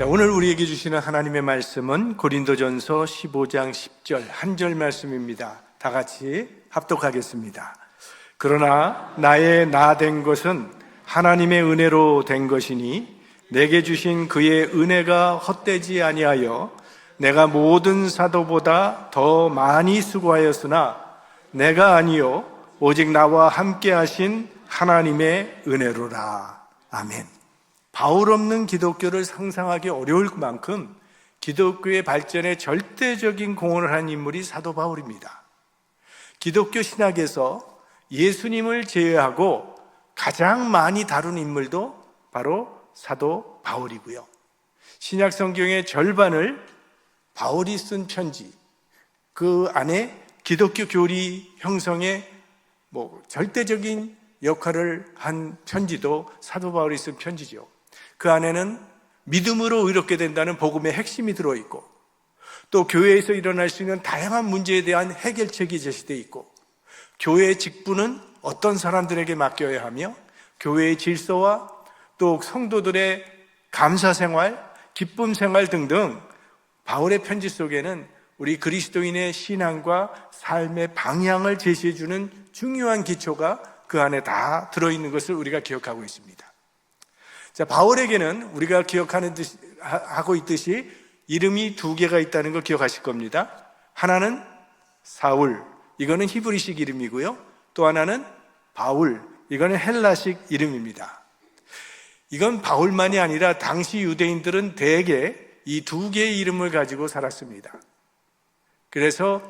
오늘 우리에게 주시는 하나님의 말씀은 고린도전서 15장 10절 한 절 말씀입니다. 다 같이 합독하겠습니다. 그러나 나의 나 된 것은 하나님의 은혜로 된 것이니 내게 주신 그의 은혜가 헛되지 아니하여 내가 모든 사도보다 더 많이 수고하였으나 내가 아니요 오직 나와 함께 하신 하나님의 은혜로라. 아멘. 바울 없는 기독교를 상상하기 어려울 만큼 기독교의 발전에 절대적인 공헌을 한 인물이 사도 바울입니다. 기독교 신학에서 예수님을 제외하고 가장 많이 다룬 인물도 바로 사도 바울이고요. 신약 성경의 절반을 바울이 쓴 편지, 그 안에 기독교 교리 형성에 절대적인 역할을 한 편지도 사도 바울이 쓴 편지죠. 그 안에는 믿음으로 의롭게 된다는 복음의 핵심이 들어있고, 또 교회에서 일어날 수 있는 다양한 문제에 대한 해결책이 제시되어 있고, 교회의 직분은 어떤 사람들에게 맡겨야 하며, 교회의 질서와 또 성도들의 감사 생활, 기쁨 생활 등등 바울의 편지 속에는 우리 그리스도인의 신앙과 삶의 방향을 제시해주는 중요한 기초가 그 안에 다 들어있는 것을 우리가 기억하고 있습니다. 자, 바울에게는 우리가 하고 있듯이 이름이 두 개가 있다는 걸 기억하실 겁니다. 하나는 사울, 이거는 히브리식 이름이고요. 또 하나는 바울, 이거는 헬라식 이름입니다. 이건 바울만이 아니라 당시 유대인들은 대개 이 두 개의 이름을 가지고 살았습니다. 그래서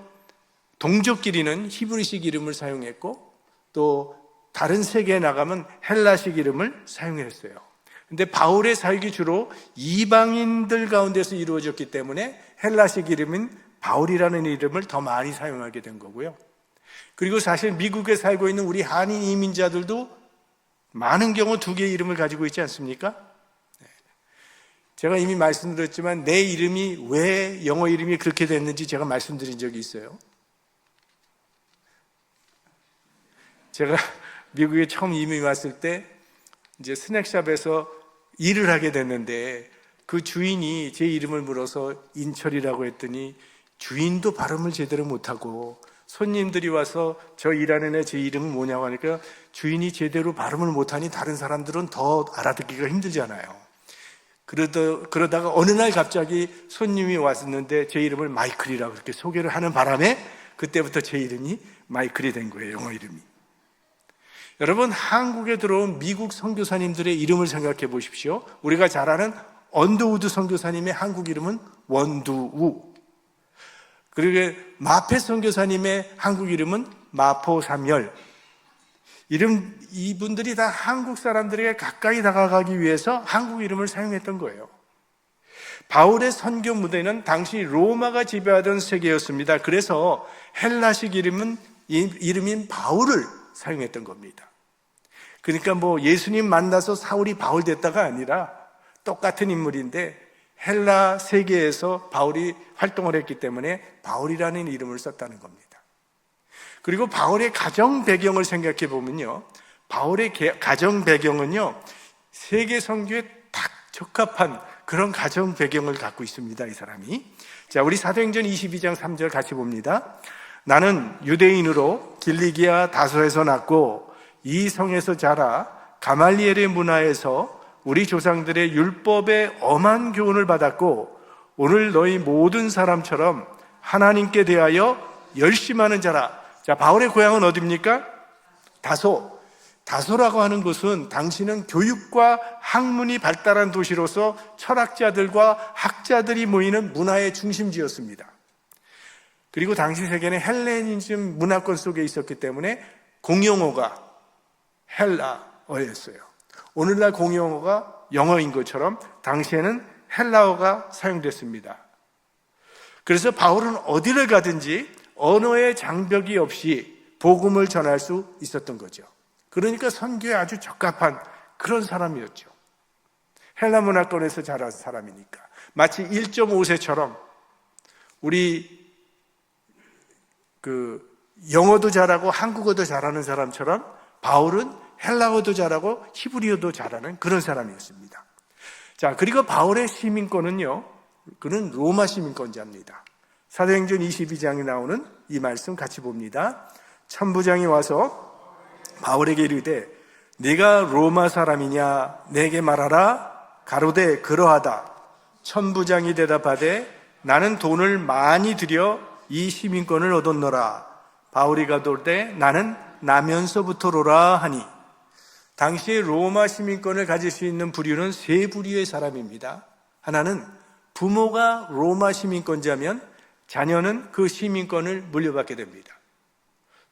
동족끼리는 히브리식 이름을 사용했고, 또 다른 세계에 나가면 헬라식 이름을 사용했어요. 근데 바울의 사역이 주로 이방인들 가운데서 이루어졌기 때문에 헬라식 이름인 바울이라는 이름을 더 많이 사용하게 된 거고요. 그리고 사실 미국에 살고 있는 우리 한인 이민자들도 많은 경우 두 개의 이름을 가지고 있지 않습니까? 제가 이미 말씀드렸지만 내 이름이 왜 영어 이름이 그렇게 됐는지 제가 말씀드린 적이 있어요. 제가 미국에 처음 이민 왔을 때 이제 스낵샵에서 일을 하게 됐는데, 그 주인이 제 이름을 물어서 인철이라고 했더니 주인도 발음을 제대로 못하고, 손님들이 와서 저 일하는 애 제 이름은 뭐냐고 하니까 주인이 제대로 발음을 못하니 다른 사람들은 더 알아듣기가 힘들잖아요. 그러다가 어느 날 갑자기 손님이 왔었는데 제 이름을 마이클이라고 그렇게 소개를 하는 바람에 그때부터 제 이름이 마이클이 된 거예요, 영어 이름이. 여러분, 한국에 들어온 미국 선교사님들의 이름을 생각해 보십시오. 우리가 잘 아는 언더우드 선교사님의 한국 이름은 원두우, 그리고 마페 선교사님의 한국 이름은 마포삼열. 이분들이 다 한국 사람들에게 가까이 다가가기 위해서 한국 이름을 사용했던 거예요. 바울의 선교 무대는 당시 로마가 지배하던 세계였습니다. 그래서 헬라식 이름인 바울을 사용했던 겁니다. 그러니까 예수님 만나서 사울이 바울 됐다가 아니라 똑같은 인물인데 헬라 세계에서 바울이 활동을 했기 때문에 바울이라는 이름을 썼다는 겁니다. 그리고 바울의 가정 배경을 생각해 보면요, 바울의 가정 배경은요, 세계 선교에 딱 적합한 그런 가정 배경을 갖고 있습니다, 이 사람이. 자, 우리 사도행전 22장 3절 같이 봅니다. 나는 유대인으로 길리기아 다소에서 났고 이 성에서 자라 가말리엘의 문화에서 우리 조상들의 율법의 엄한 교훈을 받았고 오늘 너희 모든 사람처럼 하나님께 대하여 열심하는 자라. 자, 바울의 고향은 어디입니까? 다소. 다소라고 하는 곳은 당시는 교육과 학문이 발달한 도시로서 철학자들과 학자들이 모이는 문화의 중심지였습니다. 그리고 당시 세계는 헬레니즘 문화권 속에 있었기 때문에 공용어가 헬라어였어요. 오늘날 공용어가 영어인 것처럼 당시에는 헬라어가 사용됐습니다. 그래서 바울은 어디를 가든지 언어의 장벽이 없이 복음을 전할 수 있었던 거죠. 그러니까 선교에 아주 적합한 그런 사람이었죠. 헬라 문화권에서 자란 사람이니까. 마치 1.5세처럼 우리 영어도 잘하고 한국어도 잘하는 사람처럼 바울은 헬라어도 잘하고 히브리어도 잘하는 그런 사람이었습니다. 자, 그리고 바울의 시민권은요, 그는 로마 시민권자입니다. 사도행전 22장에 나오는 이 말씀 같이 봅니다. 천부장이 와서 바울에게 이르되 네가 로마 사람이냐 내게 말하라. 가로되 그러하다. 천부장이 대답하되 나는 돈을 많이 들여 이 시민권을 얻었노라. 바울이 가돌되 나는 나면서부터로라 하니, 당시에 로마 시민권을 가질 수 있는 부류는 세 부류의 사람입니다. 하나는 부모가 로마 시민권자면 자녀는 그 시민권을 물려받게 됩니다.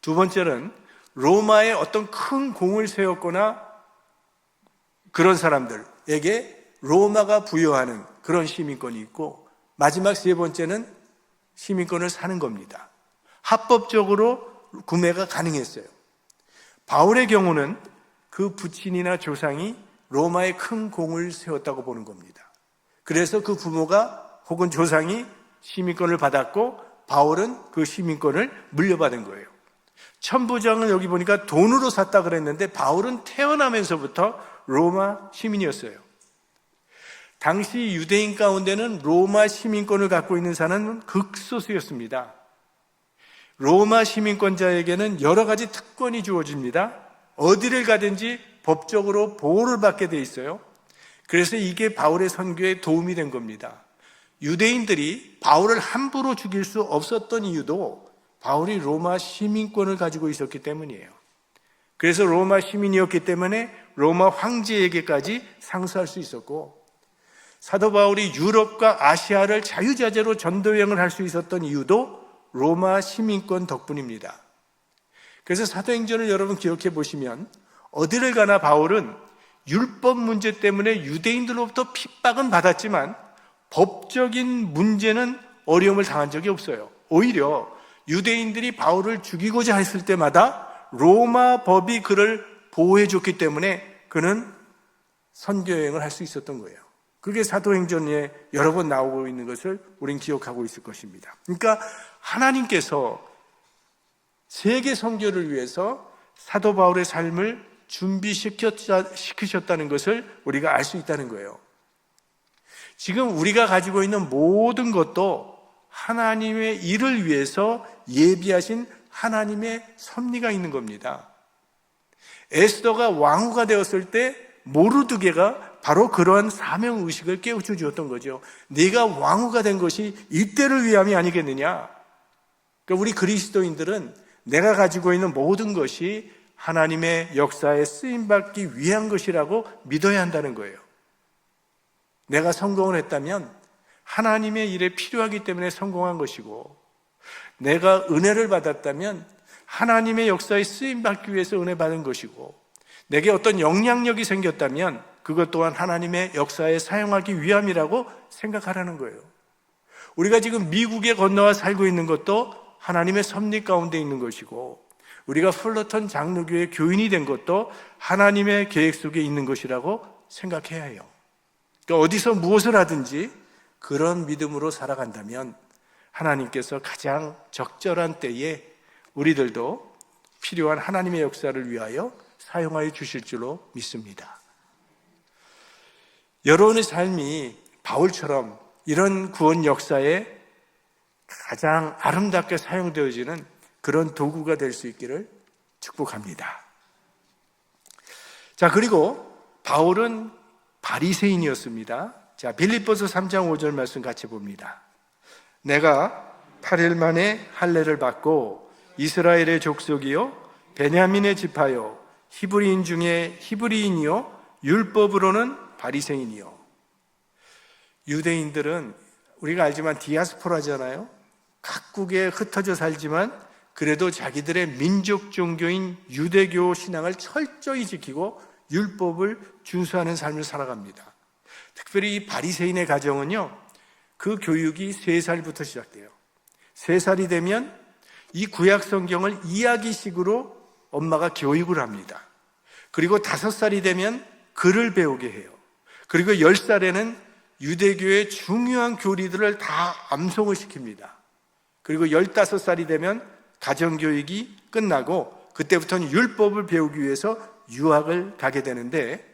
두 번째는 로마에 어떤 큰 공을 세웠거나 그런 사람들에게 로마가 부여하는 그런 시민권이 있고, 마지막 세 번째는 시민권을 사는 겁니다. 합법적으로 구매가 가능했어요. 바울의 경우는 그 부친이나 조상이 로마에 큰 공을 세웠다고 보는 겁니다. 그래서 그 부모가 혹은 조상이 시민권을 받았고 바울은 그 시민권을 물려받은 거예요. 천부장을 여기 보니까 돈으로 샀다 그랬는데 바울은 태어나면서부터 로마 시민이었어요. 당시 유대인 가운데는 로마 시민권을 갖고 있는 사람은 극소수였습니다. 로마 시민권자에게는 여러 가지 특권이 주어집니다. 어디를 가든지 법적으로 보호를 받게 돼 있어요. 그래서 이게 바울의 선교에 도움이 된 겁니다. 유대인들이 바울을 함부로 죽일 수 없었던 이유도 바울이 로마 시민권을 가지고 있었기 때문이에요. 그래서 로마 시민이었기 때문에 로마 황제에게까지 상수할 수 있었고, 사도 바울이 유럽과 아시아를 자유자재로 전도여행을 할 수 있었던 이유도 로마 시민권 덕분입니다. 그래서 사도행전을 여러분 기억해 보시면 어디를 가나 바울은 율법 문제 때문에 유대인들로부터 핍박은 받았지만 법적인 문제는 어려움을 당한 적이 없어요. 오히려 유대인들이 바울을 죽이고자 했을 때마다 로마 법이 그를 보호해 줬기 때문에 그는 선교여행을 할 수 있었던 거예요. 그게 사도행전에 여러 번 나오고 있는 것을 우린 기억하고 있을 것입니다. 그러니까 하나님께서 세계 선교를 위해서 사도 바울의 삶을 준비시키셨다는 것을 우리가 알 수 있다는 거예요. 지금 우리가 가지고 있는 모든 것도 하나님의 일을 위해서 예비하신 하나님의 섭리가 있는 겁니다. 에스더가 왕후가 되었을 때 모르드게가 바로 그러한 사명의식을 깨우쳐 주었던 거죠. 네가 왕후가 된 것이 이때를 위함이 아니겠느냐. 그러니까 우리 그리스도인들은 내가 가지고 있는 모든 것이 하나님의 역사에 쓰임받기 위한 것이라고 믿어야 한다는 거예요. 내가 성공을 했다면 하나님의 일에 필요하기 때문에 성공한 것이고, 내가 은혜를 받았다면 하나님의 역사에 쓰임받기 위해서 은혜 받은 것이고, 내게 어떤 영향력이 생겼다면 그것 또한 하나님의 역사에 사용하기 위함이라고 생각하라는 거예요. 우리가 지금 미국에 건너와 살고 있는 것도 하나님의 섭리 가운데 있는 것이고, 우리가 플러턴 장로교의 교인이 된 것도 하나님의 계획 속에 있는 것이라고 생각해야 해요. 그러니까 어디서 무엇을 하든지 그런 믿음으로 살아간다면 하나님께서 가장 적절한 때에 우리들도 필요한 하나님의 역사를 위하여 사용하여 주실 줄로 믿습니다. 여러분의 삶이 바울처럼 이런 구원 역사에 가장 아름답게 사용되어지는 그런 도구가 될 수 있기를 축복합니다. 자, 그리고 바울은 바리새인이었습니다. 자, 빌립보서 3장 5절 말씀 같이 봅니다. 내가 8일 만에 할례를 받고 이스라엘의 족속이요 베냐민의 지파요 히브리인 중에 히브리인이요 율법으로는 바리새인이요. 유대인들은 우리가 알지만 디아스포라잖아요. 각국에 흩어져 살지만 그래도 자기들의 민족 종교인 유대교 신앙을 철저히 지키고 율법을 준수하는 삶을 살아갑니다. 특별히 이 바리새인의 가정은요, 그 교육이 3살부터 시작돼요. 3살이 되면 이 구약 성경을 이야기식으로 엄마가 교육을 합니다. 그리고 5살이 되면 글을 배우게 해요. 그리고 10살에는 유대교의 중요한 교리들을 다 암송을 시킵니다. 그리고 15살이 되면 가정교육이 끝나고 그때부터는 율법을 배우기 위해서 유학을 가게 되는데,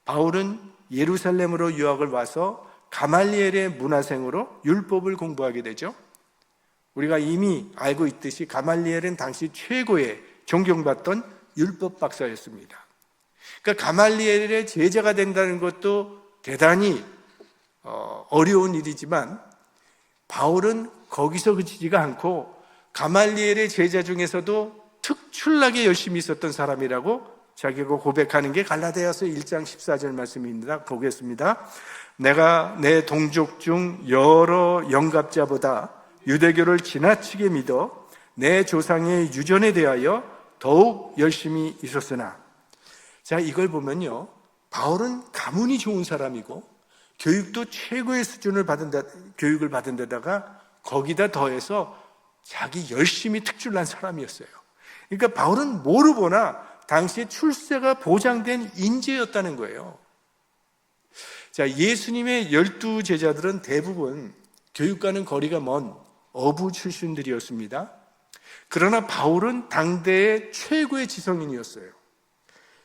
바울은 예루살렘으로 유학을 와서 가말리엘의 문화생으로 율법을 공부하게 되죠. 우리가 이미 알고 있듯이 가말리엘은 당시 최고의 존경받던 율법 박사였습니다. 그러니까 가말리엘의 제자가 된다는 것도 대단히 어려운 일이지만 바울은 거기서 그치지가 않고 가말리엘의 제자 중에서도 특출나게 열심히 있었던 사람이라고 자기가 고백하는 게 갈라디아서 1장 14절 말씀입니다. 보겠습니다. 내가 내 동족 중 여러 영갑자보다 유대교를 지나치게 믿어 내 조상의 유전에 대하여 더욱 열심히 있었으나. 자, 이걸 보면요, 바울은 가문이 좋은 사람이고 교육도 최고의 수준을 교육을 받은 데다가 거기다 더해서 자기 열심히 특출난 사람이었어요. 그러니까 바울은 뭐를 보나 당시에 출세가 보장된 인재였다는 거예요. 자, 예수님의 12 제자들은 대부분 교육과는 거리가 먼 어부 출신들이었습니다. 그러나 바울은 당대의 최고의 지성인이었어요.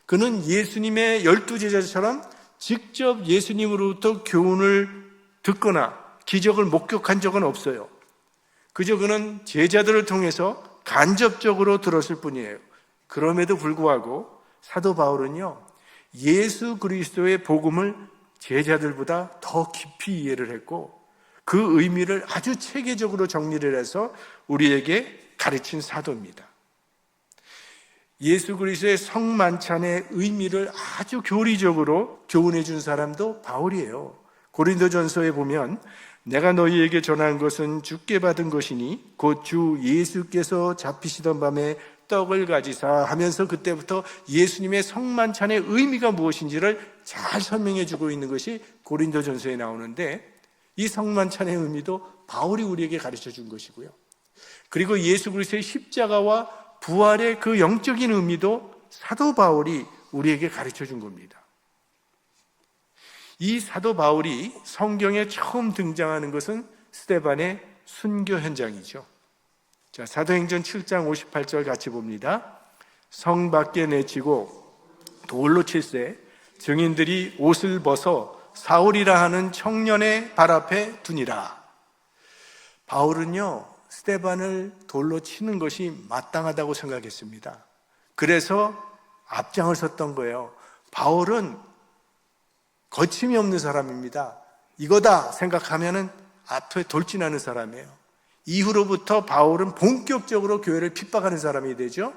그는 예수님의 12 제자처럼 직접 예수님으로부터 교훈을 듣거나 기적을 목격한 적은 없어요. 그저 그는 제자들을 통해서 간접적으로 들었을 뿐이에요. 그럼에도 불구하고 사도 바울은요, 예수 그리스도의 복음을 제자들보다 더 깊이 이해를 했고 그 의미를 아주 체계적으로 정리를 해서 우리에게 가르친 사도입니다. 예수 그리스도의 성만찬의 의미를 아주 교리적으로 교훈해 준 사람도 바울이에요. 고린도전서에 보면 내가 너희에게 전한 것은 주께 받은 것이니 곧 주 예수께서 잡히시던 밤에 떡을 가지사 하면서 그때부터 예수님의 성만찬의 의미가 무엇인지를 잘 설명해 주고 있는 것이 고린도전서에 나오는데, 이 성만찬의 의미도 바울이 우리에게 가르쳐 준 것이고요. 그리고 예수 그리스도의 십자가와 부활의 그 영적인 의미도 사도 바울이 우리에게 가르쳐 준 겁니다. 이 사도 바울이 성경에 처음 등장하는 것은 스데반의 순교 현장이죠. 자, 사도행전 7장 58절 같이 봅니다. 성 밖에 내치고 돌로 칠세 증인들이 옷을 벗어 사울이라 하는 청년의 발 앞에 두니라. 바울은요, 스데반을 돌로 치는 것이 마땅하다고 생각했습니다. 그래서 앞장을 섰던 거예요. 바울은 거침이 없는 사람입니다. 이거다 생각하면은 앞에 돌진하는 사람이에요. 이후로부터 바울은 본격적으로 교회를 핍박하는 사람이 되죠.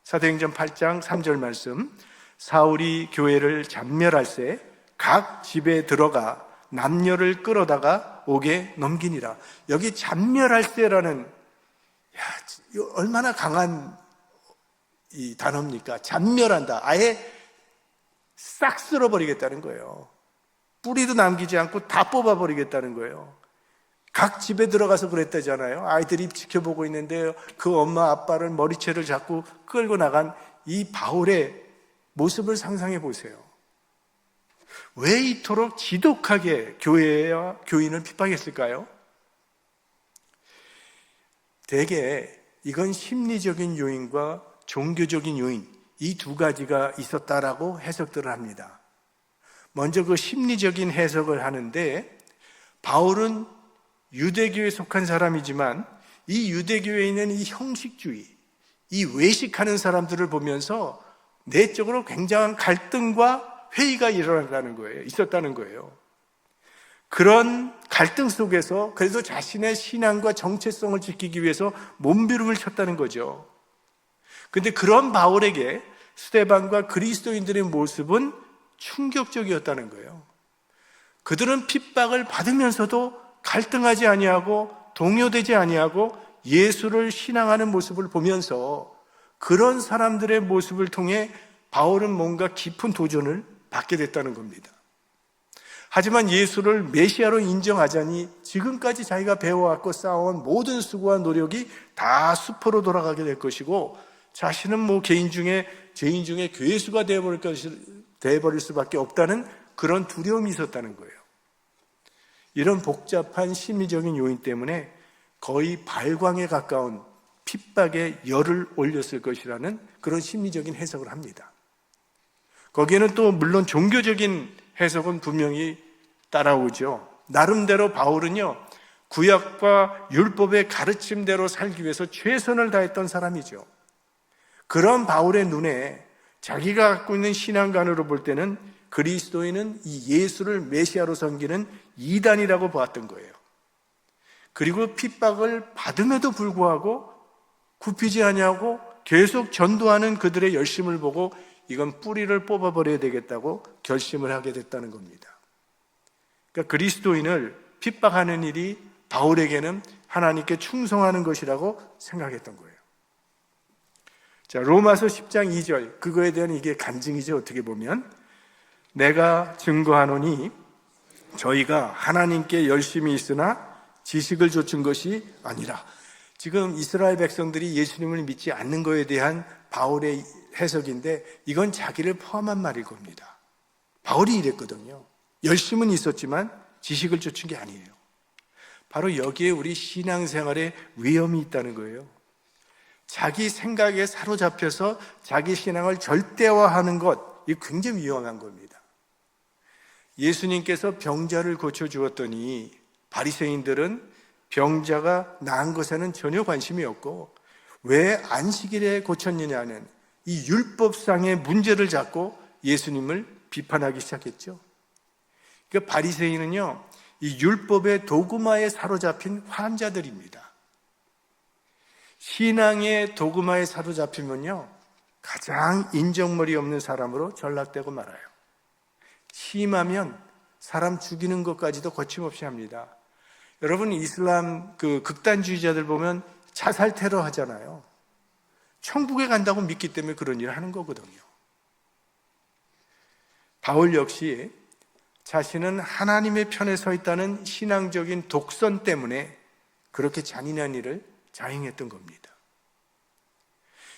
사도행전 8장 3절 말씀, 사울이 교회를 잔멸할새 각 집에 들어가 남녀를 끌어다가 옥에 넘기니라. 여기 잔멸할새라는, 얼마나 강한 이 단어입니까? 잔멸한다. 아예 싹 쓸어버리겠다는 거예요. 뿌리도 남기지 않고 다 뽑아버리겠다는 거예요. 각 집에 들어가서 그랬다잖아요. 아이들이 지켜보고 있는데 그 엄마 아빠를 머리채를 잡고 끌고 나간 이 바울의 모습을 상상해 보세요. 왜 이토록 지독하게 교회와 교인을 핍박했을까요? 대개 이건 심리적인 요인과 종교적인 요인, 이 두 가지가 있었다라고 해석들을 합니다. 먼저 그 심리적인 해석을 하는데, 바울은 유대교에 속한 사람이지만 이 유대교에 있는 이 형식주의, 이 외식하는 사람들을 보면서 내적으로 굉장한 갈등과 회의가 있었다는 거예요. 그런 갈등 속에서 그래도 자신의 신앙과 정체성을 지키기 위해서 몸부림을 쳤다는 거죠. 근데 그런 바울에게 스데반과 그리스도인들의 모습은 충격적이었다는 거예요. 그들은 핍박을 받으면서도 갈등하지 아니하고 동요되지 아니하고 예수를 신앙하는 모습을 보면서 그런 사람들의 모습을 통해 바울은 뭔가 깊은 도전을 받게 됐다는 겁니다. 하지만 예수를 메시아로 인정하자니 지금까지 자기가 배워왔고 쌓아온 모든 수고와 노력이 다 수포로 돌아가게 될 것이고, 자신은 죄인 중에 괴수가 되어버릴 수밖에 없다는 그런 두려움이 있었다는 거예요. 이런 복잡한 심리적인 요인 때문에 거의 발광에 가까운 핍박에 열을 올렸을 것이라는 그런 심리적인 해석을 합니다. 거기에는 또 물론 종교적인 해석은 분명히 따라오죠. 나름대로 바울은요, 구약과 율법의 가르침대로 살기 위해서 최선을 다했던 사람이죠. 그런 바울의 눈에 자기가 갖고 있는 신앙관으로 볼 때는 그리스도인은 이 예수를 메시아로 섬기는 이단이라고 보았던 거예요. 그리고 핍박을 받음에도 불구하고 굽히지 아니하고 계속 전도하는 그들의 열심을 보고 이건 뿌리를 뽑아버려야 되겠다고 결심을 하게 됐다는 겁니다. 그러니까 그리스도인을 핍박하는 일이 바울에게는 하나님께 충성하는 것이라고 생각했던 거예요. 자, 로마서 10장 2절, 그거에 대한 이게 간증이죠. 어떻게 보면 내가 증거하노니 저희가 하나님께 열심히 있으나 지식을 좇은 것이 아니라. 지금 이스라엘 백성들이 예수님을 믿지 않는 것에 대한 바울의 해석인데 이건 자기를 포함한 말일 겁니다. 바울이 이랬거든요. 열심은 있었지만 지식을 좇은 게 아니에요. 바로 여기에 우리 신앙생활에 위험이 있다는 거예요. 자기 생각에 사로잡혀서 자기 신앙을 절대화하는 것, 이게 굉장히 위험한 겁니다. 예수님께서 병자를 고쳐주었더니 바리새인들은 병자가 나은 것에는 전혀 관심이 없고 왜 안식일에 고쳤느냐는 이 율법상의 문제를 잡고 예수님을 비판하기 시작했죠. 그러니까 바리새인은요, 이 율법의 도구마에 사로잡힌 환자들입니다. 신앙의 도구마에 사로잡히면요, 가장 인정머리 없는 사람으로 전락되고 말아요. 심하면 사람 죽이는 것까지도 거침없이 합니다. 여러분, 이슬람 극단주의자들 보면 자살 테러 하잖아요. 천국에 간다고 믿기 때문에 그런 일을 하는 거거든요. 바울 역시 자신은 하나님의 편에 서 있다는 신앙적인 독선 때문에 그렇게 잔인한 일을 자행했던 겁니다.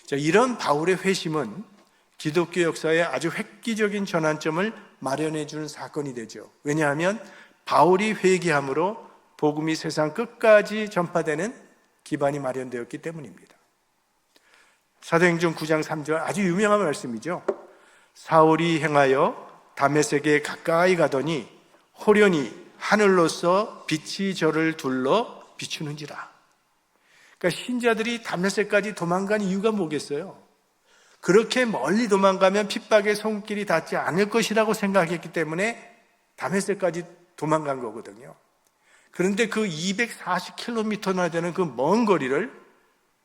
자, 이런 바울의 회심은 기독교 역사에 아주 획기적인 전환점을 마련해 주는 사건이 되죠. 왜냐하면 바울이 회개함으로 복음이 세상 끝까지 전파되는 기반이 마련되었기 때문입니다. 사도행전 9장 3절, 아주 유명한 말씀이죠. 사울이 행하여 다메섹에 가까이 가더니 호련히 하늘로서 빛이 저를 둘러 비추는지라. 그러니까 신자들이 다메섹까지 도망간 이유가 뭐겠어요? 그렇게 멀리 도망가면 핍박의 손길이 닿지 않을 것이라고 생각했기 때문에 다메섹까지 도망간 거거든요. 그런데 그 240km나 되는 그 먼 거리를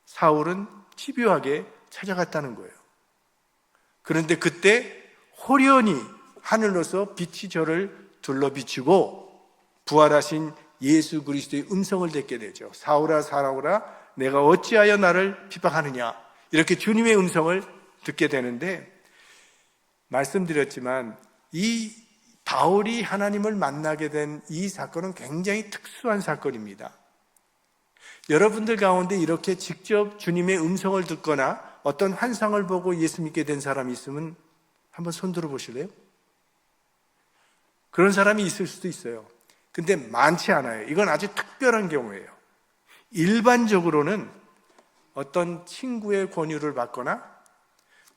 사울은 집요하게 찾아갔다는 거예요. 그런데 그때 호련히 하늘로서 빛이 저를 둘러 비추고 부활하신 예수 그리스도의 음성을 듣게 되죠. 사울아 사울아 내가 어찌하여 나를 핍박하느냐, 이렇게 주님의 음성을 듣게 되는데, 말씀드렸지만 이 바울이 하나님을 만나게 된 이 사건은 굉장히 특수한 사건입니다. 여러분들 가운데 이렇게 직접 주님의 음성을 듣거나 어떤 환상을 보고 예수 믿게 된 사람이 있으면 한번 손 들어 보실래요? 그런 사람이 있을 수도 있어요. 근데 많지 않아요. 이건 아주 특별한 경우예요. 일반적으로는 어떤 친구의 권유를 받거나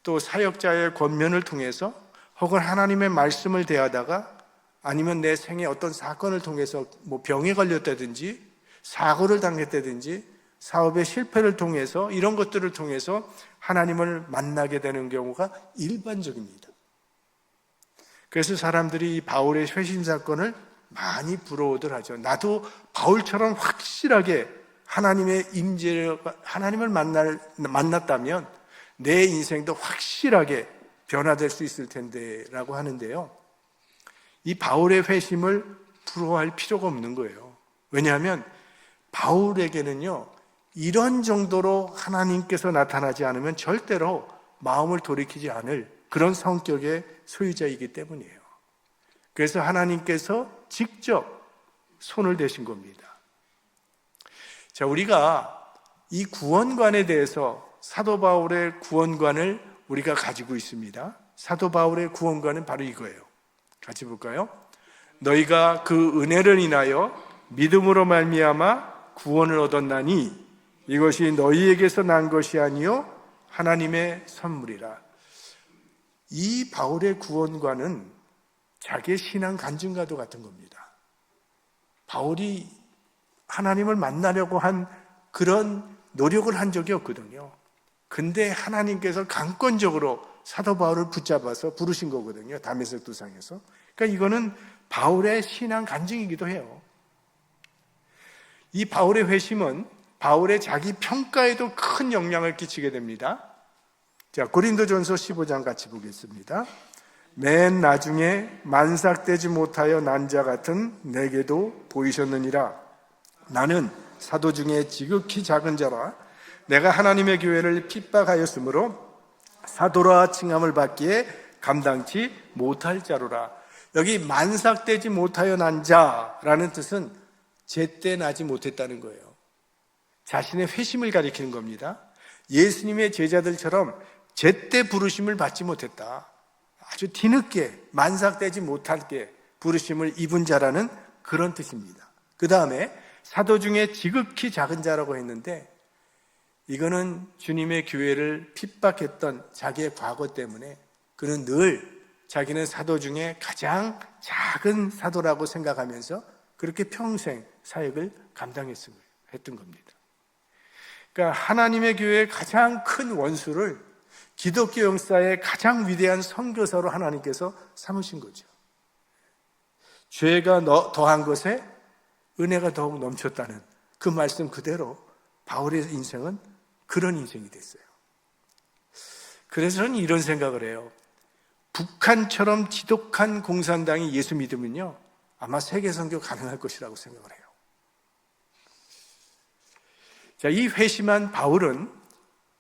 또 사역자의 권면을 통해서 혹은 하나님의 말씀을 대하다가 아니면 내 생에 어떤 사건을 통해서 병에 걸렸다든지 사고를 당했다든지 사업의 실패를 통해서 이런 것들을 통해서 하나님을 만나게 되는 경우가 일반적입니다. 그래서 사람들이 이 바울의 회심 사건을 많이 부러워들 하죠. 나도 바울처럼 확실하게 하나님의 임재를, 하나님을 만났다면 내 인생도 확실하게 변화될 수 있을 텐데 라고 하는데요, 이 바울의 회심을 부러워할 필요가 없는 거예요. 왜냐하면 바울에게는요, 이런 정도로 하나님께서 나타나지 않으면 절대로 마음을 돌이키지 않을 그런 성격의 소유자이기 때문이에요. 그래서 하나님께서 직접 손을 대신 겁니다. 자, 우리가 이 구원관에 대해서 사도 바울의 구원관을 우리가 가지고 있습니다. 사도 바울의 구원관은 바로 이거예요. 같이 볼까요? 너희가 그 은혜를 인하여 믿음으로 말미암아 구원을 얻었나니 이것이 너희에게서 난 것이 아니요 하나님의 선물이라. 이 바울의 구원관은 자기의 신앙 간증과도 같은 겁니다. 바울이 하나님을 만나려고 한 그런 노력을 한 적이 없거든요. 근데 하나님께서 강권적으로 사도 바울을 붙잡아서 부르신 거거든요. 다메섹 도상에서. 그러니까 이거는 바울의 신앙 간증이기도 해요. 이 바울의 회심은 바울의 자기 평가에도 큰 영향을 끼치게 됩니다. 자, 고린도전서 15장 같이 보겠습니다. 맨 나중에 만삭되지 못하여 난 자 같은 내게도 보이셨느니라. 나는 사도 중에 지극히 작은 자라. 내가 하나님의 교회를 핍박하였으므로 사도라 칭함을 받기에 감당치 못할 자로라. 여기 만삭되지 못하여 난 자라는 뜻은 제때 나지 못했다는 거예요. 자신의 회심을 가리키는 겁니다. 예수님의 제자들처럼 제때 부르심을 받지 못했다. 아주 뒤늦게 만삭되지 못하게 부르심을 입은 자라는 그런 뜻입니다. 그 다음에 사도 중에 지극히 작은 자라고 했는데 이거는 주님의 교회를 핍박했던 자기의 과거 때문에 그는 늘 자기는 사도 중에 가장 작은 사도라고 생각하면서 그렇게 평생 사역을 감당했던 겁니다. 그러니까 하나님의 교회의 가장 큰 원수를 기독교 역사의 가장 위대한 선교사로 하나님께서 삼으신 거죠. 죄가 더한 것에 은혜가 더욱 넘쳤다는 그 말씀 그대로 바울의 인생은 그런 인생이 됐어요. 그래서 저는 이런 생각을 해요. 북한처럼 지독한 공산당이 예수 믿으면요 아마 세계 선교 가능할 것이라고 생각을 해요. 자, 이 회심한 바울은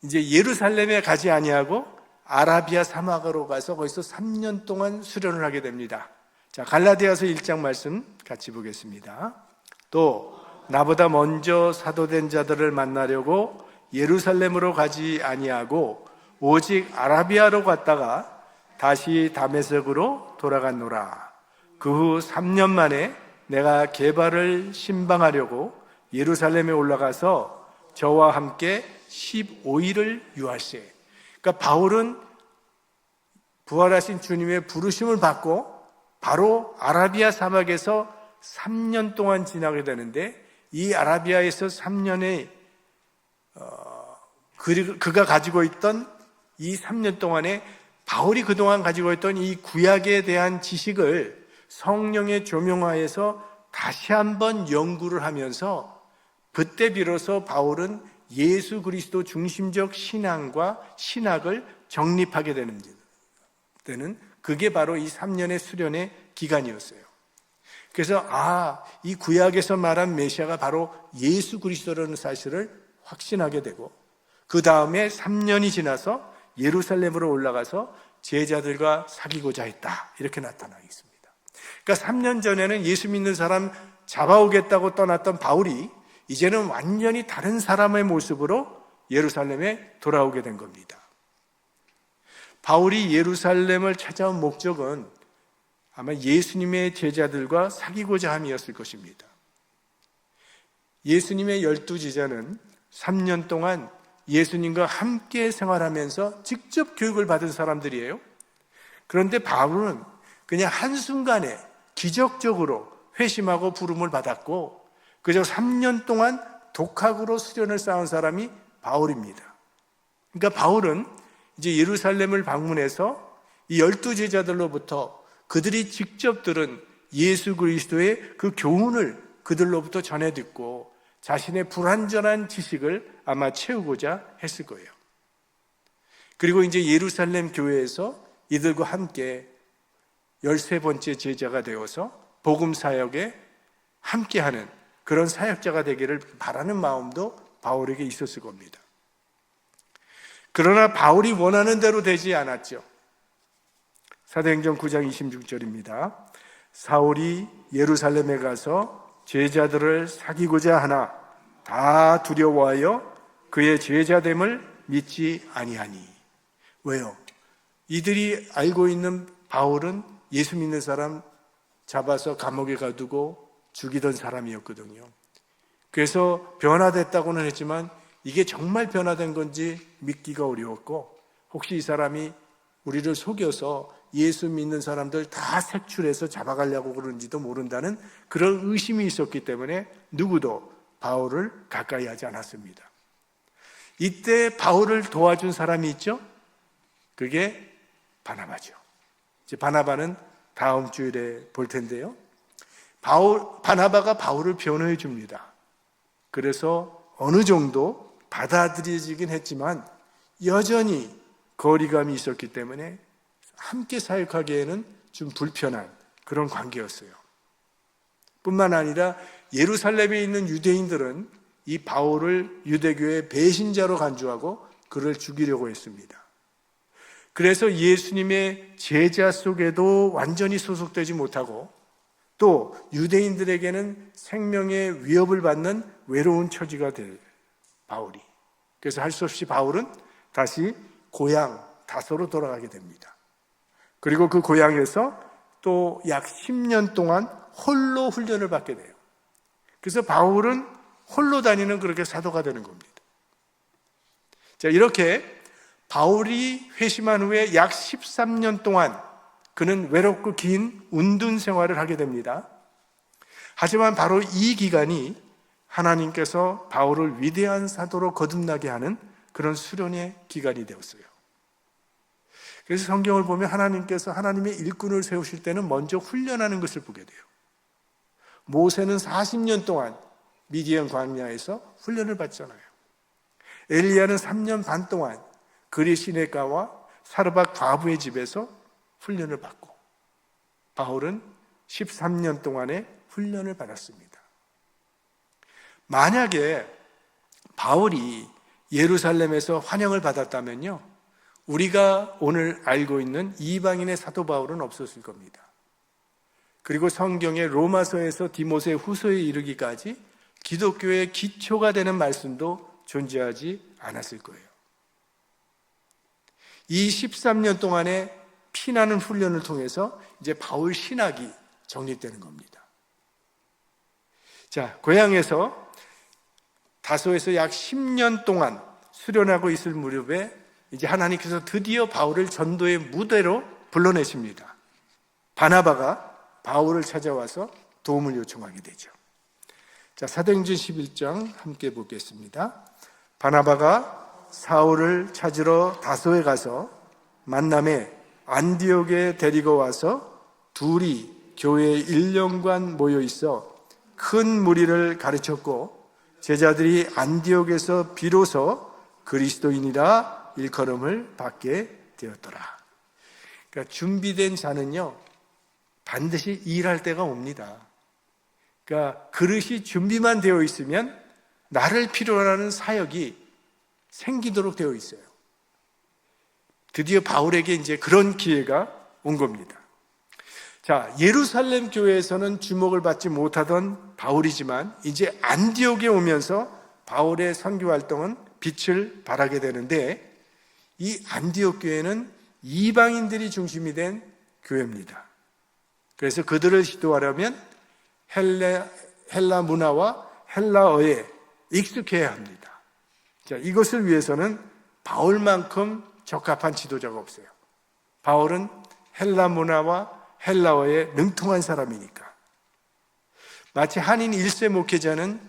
이제 예루살렘에 가지 아니하고 아라비아 사막으로 가서 거기서 3년 동안 수련을 하게 됩니다. 자, 갈라디아서 1장 말씀 같이 보겠습니다. 또 나보다 먼저 사도된 자들을 만나려고 예루살렘으로 가지 아니하고 오직 아라비아로 갔다가 다시 다메섹으로 돌아갔노라. 그 후 3년 만에 내가 게바를 신방하려고 예루살렘에 올라가서 저와 함께 15일을 유할세. 그러니까 바울은 부활하신 주님의 부르심을 받고 바로 아라비아 사막에서 3년 동안 지나게 되는데 이 아라비아에서 3년의 그가 가지고 있던 이 3년 동안에 바울이 그동안 가지고 있던 이 구약에 대한 지식을 성령의 조명하에서 다시 한번 연구를 하면서 그때 비로소 바울은 예수 그리스도 중심적 신앙과 신학을 정립하게 되는 때는 그게 바로 이 3년의 수련의 기간이었어요. 그래서 이 구약에서 말한 메시아가 바로 예수 그리스도라는 사실을 확신하게 되고 그 다음에 3년이 지나서 예루살렘으로 올라가서 제자들과 사귀고자 했다. 이렇게 나타나 있습니다. 그러니까 3년 전에는 예수 믿는 사람 잡아오겠다고 떠났던 바울이 이제는 완전히 다른 사람의 모습으로 예루살렘에 돌아오게 된 겁니다. 바울이 예루살렘을 찾아온 목적은 아마 예수님의 제자들과 사귀고자 함이었을 것입니다. 예수님의 12제자는 3년 동안 예수님과 함께 생활하면서 직접 교육을 받은 사람들이에요. 그런데 바울은 그냥 한순간에 기적적으로 회심하고 부름을 받았고 그저 3년 동안 독학으로 수련을 쌓은 사람이 바울입니다. 그러니까 바울은 이제 예루살렘을 방문해서 이 12제자들로부터 그들이 직접 들은 예수 그리스도의 그 교훈을 그들로부터 전해 듣고 자신의 불완전한 지식을 아마 채우고자 했을 거예요. 그리고 이제 예루살렘 교회에서 이들과 함께 13번째 제자가 되어서 복음 사역에 함께하는 그런 사역자가 되기를 바라는 마음도 바울에게 있었을 겁니다. 그러나 바울이 원하는 대로 되지 않았죠. 사도행전 9장 26절입니다. 사울이 예루살렘에 가서 제자들을 사귀고자 하나 다 두려워하여 그의 제자됨을 믿지 아니하니. 왜요? 이들이 알고 있는 바울은 예수 믿는 사람 잡아서 감옥에 가두고 죽이던 사람이었거든요. 그래서 변화됐다고는 했지만 이게 정말 변화된 건지 믿기가 어려웠고 혹시 이 사람이 우리를 속여서 예수 믿는 사람들 다 색출해서 잡아가려고 그러는지도 모른다는 그런 의심이 있었기 때문에 누구도 바울을 가까이 하지 않았습니다. 이때 바울을 도와준 사람이 있죠? 그게 바나바죠. 이제 바나바는 다음 주일에 볼 텐데요. 바나바가 바울을 변호해 줍니다. 그래서 어느 정도 받아들여지긴 했지만 여전히 거리감이 있었기 때문에 함께 사역하기에는 좀 불편한 그런 관계였어요. 뿐만 아니라 예루살렘에 있는 유대인들은 이 바울을 유대교의 배신자로 간주하고 그를 죽이려고 했습니다. 그래서 예수님의 제자 속에도 완전히 소속되지 못하고 또 유대인들에게는 생명의 위협을 받는 외로운 처지가 될 바울이. 그래서 할 수 없이 바울은 다시 고향 다소로 돌아가게 됩니다. 그리고 그 고향에서 또 약 10년 동안 홀로 훈련을 받게 돼요. 그래서 바울은 홀로 다니는 그렇게 사도가 되는 겁니다. 자, 이렇게 바울이 회심한 후에 약 13년 동안 그는 외롭고 긴 운둔 생활을 하게 됩니다. 하지만 바로 이 기간이 하나님께서 바울을 위대한 사도로 거듭나게 하는 그런 수련의 기간이 되었어요. 그래서 성경을 보면 하나님께서 하나님의 일꾼을 세우실 때는 먼저 훈련하는 것을 보게 돼요. 모세는 40년 동안 미디안 광야에서 훈련을 받잖아요. 엘리야는 3년 반 동안 그리 시내가와 사르밧 과부의 집에서 훈련을 받고 바울은 13년 동안의 훈련을 받았습니다. 만약에 바울이 예루살렘에서 환영을 받았다면요, 우리가 오늘 알고 있는 이방인의 사도 바울은 없었을 겁니다. 그리고 성경의 로마서에서 디모데 후서에 이르기까지 기독교의 기초가 되는 말씀도 존재하지 않았을 거예요. 이 13년 동안의 피나는 훈련을 통해서 이제 바울 신학이 정립되는 겁니다. 자, 고향에서 다소에서 약 10년 동안 수련하고 있을 무렵에 이제 하나님께서 드디어 바울을 전도의 무대로 불러내십니다. 바나바가 바울을 찾아와서 도움을 요청하게 되죠. 자, 사도행전 11장 함께 보겠습니다. 바나바가 사울을 찾으러 다소에 가서 만남에 안디옥에 데리고 와서 둘이 교회에 1년간 모여 있어 큰 무리를 가르쳤고 제자들이 안디옥에서 비로소 그리스도인이라 일컬음을 받게 되었더라. 그러니까 준비된 자는요, 반드시 일할 때가 옵니다. 그러니까 그릇이 준비만 되어 있으면 나를 필요로 하는 사역이 생기도록 되어 있어요. 드디어 바울에게 이제 그런 기회가 온 겁니다. 자, 예루살렘 교회에서는 주목을 받지 못하던 바울이지만 이제 안디옥에 오면서 바울의 선교 활동은 빛을 발하게 되는데 이 안디옥 교회는 이방인들이 중심이 된 교회입니다. 그래서 그들을 지도하려면 헬라 문화와 헬라어에 익숙해야 합니다. 자, 이것을 위해서는 바울만큼 적합한 지도자가 없어요. 바울은 헬라 문화와 헬라어에 능통한 사람이니까. 마치 한인 1세 목회자는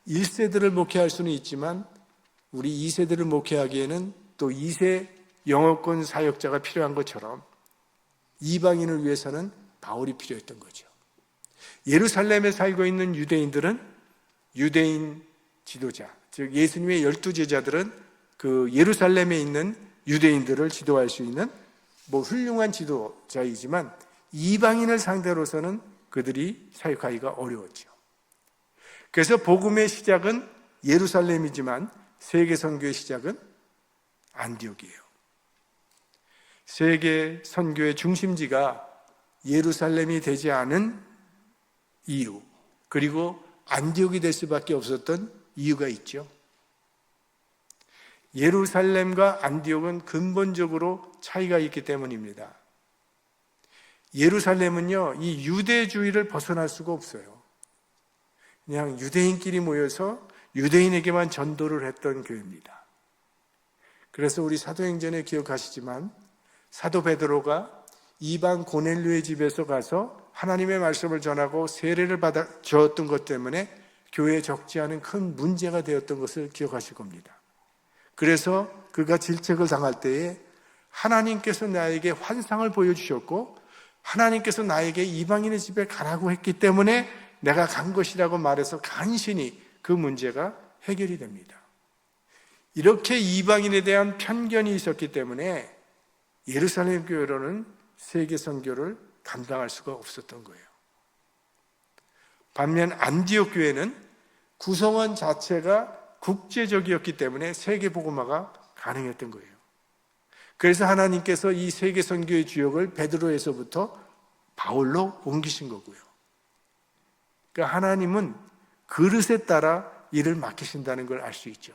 1세들을 목회할 수는 있지만 우리 2세들을 목회하기에는 또 2세 영어권 사역자가 필요한 것처럼 이방인을 위해서는 바울이 필요했던 거죠. 예루살렘에 살고 있는 유대인들은 유대인 지도자, 즉 예수님의 12제자들은 그 예루살렘에 있는 유대인들을 지도할 수 있는 훌륭한 지도자이지만 이방인을 상대로서는 그들이 사역하기가 어려웠죠. 그래서 복음의 시작은 예루살렘이지만 세계 선교의 시작은 안디옥이에요. 세계 선교의 중심지가 예루살렘이 되지 않은 이유, 그리고 안디옥이 될 수밖에 없었던 이유가 있죠. 예루살렘과 안디옥은 근본적으로 차이가 있기 때문입니다. 예루살렘은요, 이 유대주의를 벗어날 수가 없어요. 그냥 유대인끼리 모여서 유대인에게만 전도를 했던 교회입니다. 그래서 우리 사도행전에 기억하시지만 사도 베드로가 이방 고넬료의 집에서 가서 하나님의 말씀을 전하고 세례를 받아 주었던 것 때문에 교회에 적지 않은 큰 문제가 되었던 것을 기억하실 겁니다. 그래서 그가 질책을 당할 때에 하나님께서 나에게 환상을 보여주셨고 하나님께서 나에게 이방인의 집에 가라고 했기 때문에 내가 간 것이라고 말해서 간신히 그 문제가 해결이 됩니다. 이렇게 이방인에 대한 편견이 있었기 때문에 예루살렘 교회로는 세계 선교를 감당할 수가 없었던 거예요. 반면 안디옥 교회는 구성원 자체가 국제적이었기 때문에 세계 복음화가 가능했던 거예요. 그래서 하나님께서 이 세계 선교의 주역을 베드로에서부터 바울로 옮기신 거고요. 그러니까 하나님은 그릇에 따라 일을 맡기신다는 걸 알 수 있죠.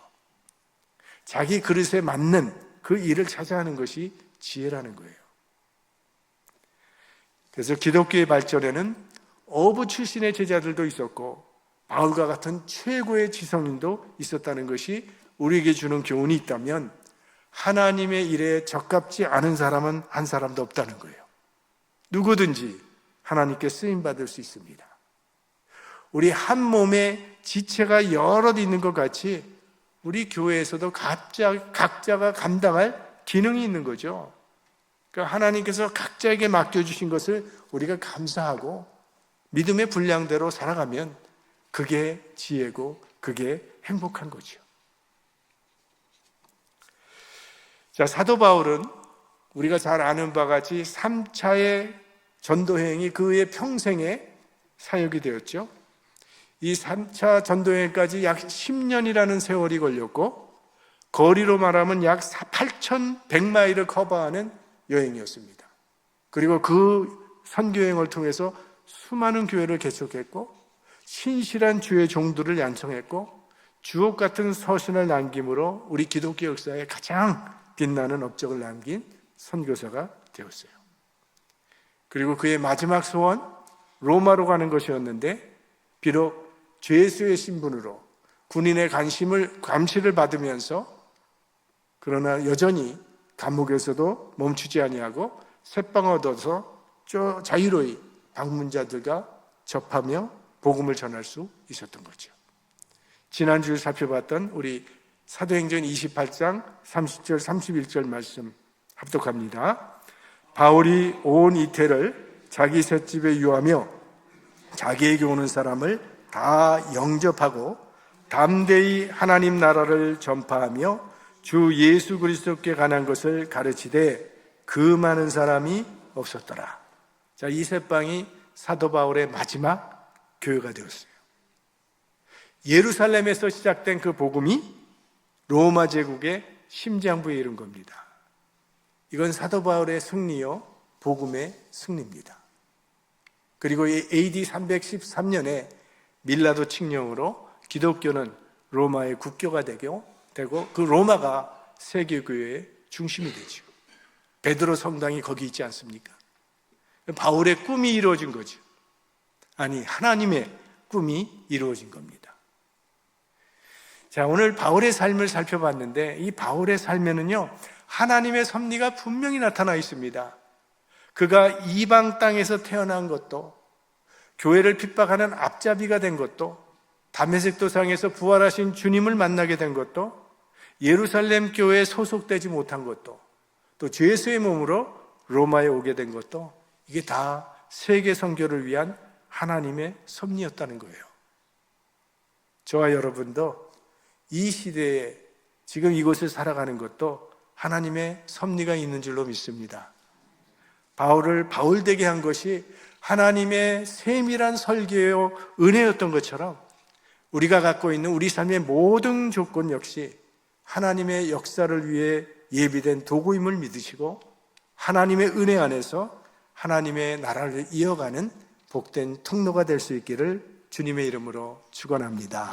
자기 그릇에 맞는 그 일을 찾아 하는 것이 지혜라는 거예요. 그래서 기독교의 발전에는 어부 출신의 제자들도 있었고 바울과 같은 최고의 지성인도 있었다는 것이 우리에게 주는 교훈이 있다면 하나님의 일에 적합지 않은 사람은 한 사람도 없다는 거예요. 누구든지 하나님께 쓰임받을 수 있습니다. 우리 한 몸에 지체가 여럿 있는 것 같이 우리 교회에서도 각자가 감당할 기능이 있는 거죠. 그러니까 하나님께서 각자에게 맡겨주신 것을 우리가 감사하고 믿음의 분량대로 살아가면 그게 지혜고 그게 행복한 거죠. 자, 사도 바울은 우리가 잘 아는 바와 같이 3차의 전도여행이 그의 평생에 사역이 되었죠. 이 3차 전도여행까지 약 10년이라는 세월이 걸렸고 거리로 말하면 약 8,100마일을 커버하는 여행이었습니다. 그리고 그 선교여행을 통해서 수많은 교회를 개척했고 신실한 주의 종들을 양성했고 주옥 같은 서신을 남김으로 우리 기독교 역사에 가장 빛나는 업적을 남긴 선교사가 되었어요. 그리고 그의 마지막 소원 로마로 가는 것이었는데 비록 죄수의 신분으로 군인의 감시를 받으면서 그러나 여전히 감옥에서도 멈추지 아니하고 새빵 얻어서 자유로이 방문자들과 접하며 복음을 전할 수 있었던 거죠. 지난주에 살펴봤던 우리 사도행전 28장 30절 31절 말씀 합독합니다. 바울이 온 이태를 자기 셋집에 유하며 자기에게 오는 사람을 다 영접하고 담대히 하나님 나라를 전파하며 주 예수 그리스도께 관한 것을 가르치되 그 많은 사람이 없었더라. 자, 이 셋방이 사도 바울의 마지막 교회가 되었어요. 예루살렘에서 시작된 그 복음이 로마 제국의 심장부에 이른 겁니다. 이건 사도 바울의 승리요, 복음의 승리입니다. 그리고 AD 313년에 밀라도 칙령으로 기독교는 로마의 국교가 되고 그 로마가 세계교회의 중심이 되죠. 베드로 성당이 거기 있지 않습니까? 바울의 꿈이 이루어진 거죠. 아니, 하나님의 꿈이 이루어진 겁니다. 자, 오늘 바울의 삶을 살펴봤는데 이 바울의 삶에는요 하나님의 섭리가 분명히 나타나 있습니다. 그가 이방 땅에서 태어난 것도 교회를 핍박하는 앞잡이가 된 것도 다메섹 도상에서 부활하신 주님을 만나게 된 것도 예루살렘 교회에 소속되지 못한 것도 또 죄수의 몸으로 로마에 오게 된 것도 이게 다 세계 선교를 위한 하나님의 섭리였다는 거예요. 저와 여러분도 이 시대에 지금 이곳을 살아가는 것도 하나님의 섭리가 있는 줄로 믿습니다. 바울을 바울되게 한 것이 하나님의 세밀한 설계요 은혜였던 것처럼 우리가 갖고 있는 우리 삶의 모든 조건 역시 하나님의 역사를 위해 예비된 도구임을 믿으시고 하나님의 은혜 안에서 하나님의 나라를 이어가는 복된 통로가 될 수 있기를 주님의 이름으로 축원합니다.